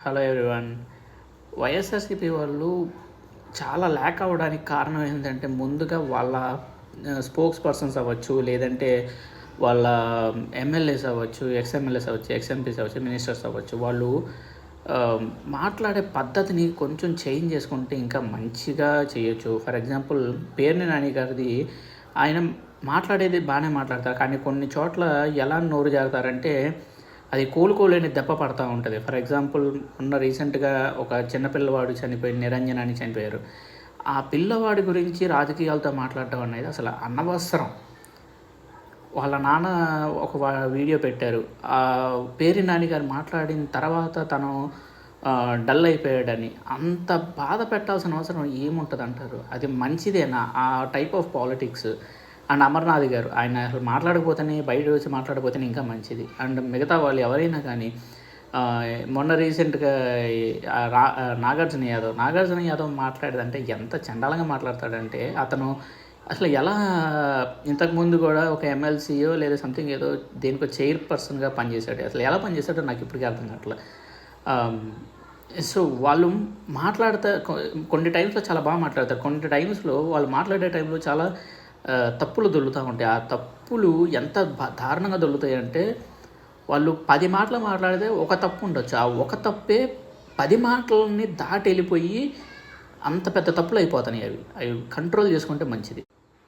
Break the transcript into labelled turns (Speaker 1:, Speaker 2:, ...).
Speaker 1: Hello everyone. YSRCP వాళ్ళు చాలా ల్యాక్ అవ్వడానికి కారణం ఏంటంటే ముందుగా వాళ్ళ స్పోక్స్ పర్సన్స్ అవ్వచ్చు, లేదంటే వాళ్ళ ఎమ్మెల్యేస్ అవ్వచ్చు, ఎక్స్ఎమ్మెల్యేస్ అవ్వచ్చు, ఎక్స్ఎంపీస్ అవ్వచ్చు, మినిస్టర్స్ అవ్వచ్చు. వాళ్ళు ఆ, మాట్లాడే పద్ధతిని కొంచెం చేంజ్ చేసుకుంటే ఇంకా మంచిగా చేయొచ్చు. ఫర్ ఎగ్జాంపుల్ పేర్ని నాని గారిది, ఆయన మాట్లాడేది బాగానే మాట్లాడతారు, కానీ కొన్ని చోట్ల ఎలా నోరు జారుతారంటే అది కోలుకోలేని దెబ్బ పడతా ఉంటుంది. ఫర్ ఎగ్జాంపుల్ మొన్న రీసెంట్గా ఒక చిన్న పిల్లవాడు చనిపోయి, నిరంజన్ అని చనిపోయారు. ఆ పిల్లవాడి గురించి రాజకీయాలతో మాట్లాడటం అనేది అసలు అనవసరం. వాళ్ళ నాన్న ఒక వీడియో పెట్టారు, ఆ పేరు నాని గారు మాట్లాడిన తర్వాత తను డల్ అయిపోయాడని. అంత బాధ పెట్టాల్సిన అవసరం ఏముంటుంది అంటారు? అది మంచిదేనా ఆ type of politics? And Amarnath గారు, ఆయన అసలు మాట్లాడకపోతేనే, బయట వచ్చి మాట్లాడకపోతేనే ఇంకా మంచిది. అండ్ మిగతా వాళ్ళు ఎవరైనా కానీ మొన్న రీసెంట్గా నాగార్జున యాదవ్ మాట్లాడేదంటే ఎంత చండాలంగా మాట్లాడతాడంటే, అతను అసలు ఎలా ఇంతకుముందు కూడా ఒక ఎమ్మెల్సీయో లేదా సంథింగ్ ఏదో దేనికో చైర్పర్సన్గా పనిచేశాడు. అసలు ఎలా పనిచేశాడో నాకు ఇప్పటికీ అర్థం కావట్లే. సో వాళ్ళు మాట్లాడతా కొన్ని టైమ్స్లో చాలా బాగా మాట్లాడతారు, కొన్ని టైమ్స్లో వాళ్ళు మాట్లాడే టైంలో చాలా తప్పులు దొల్లుతూ ఉంటాయి. ఆ తప్పులు ఎంత దారుణంగా దొల్లుతాయంటే, వాళ్ళు 10 మాటలు మాట్లాడితే ఒక తప్పు ఉండొచ్చు, ఆ ఒక తప్పే 10 మాటలని దాటి వెళ్ళిపోయి అంత పెద్ద తప్పులు అయిపోతున్నాయి. అవి కంట్రోల్ చేసుకుంటే మంచిది.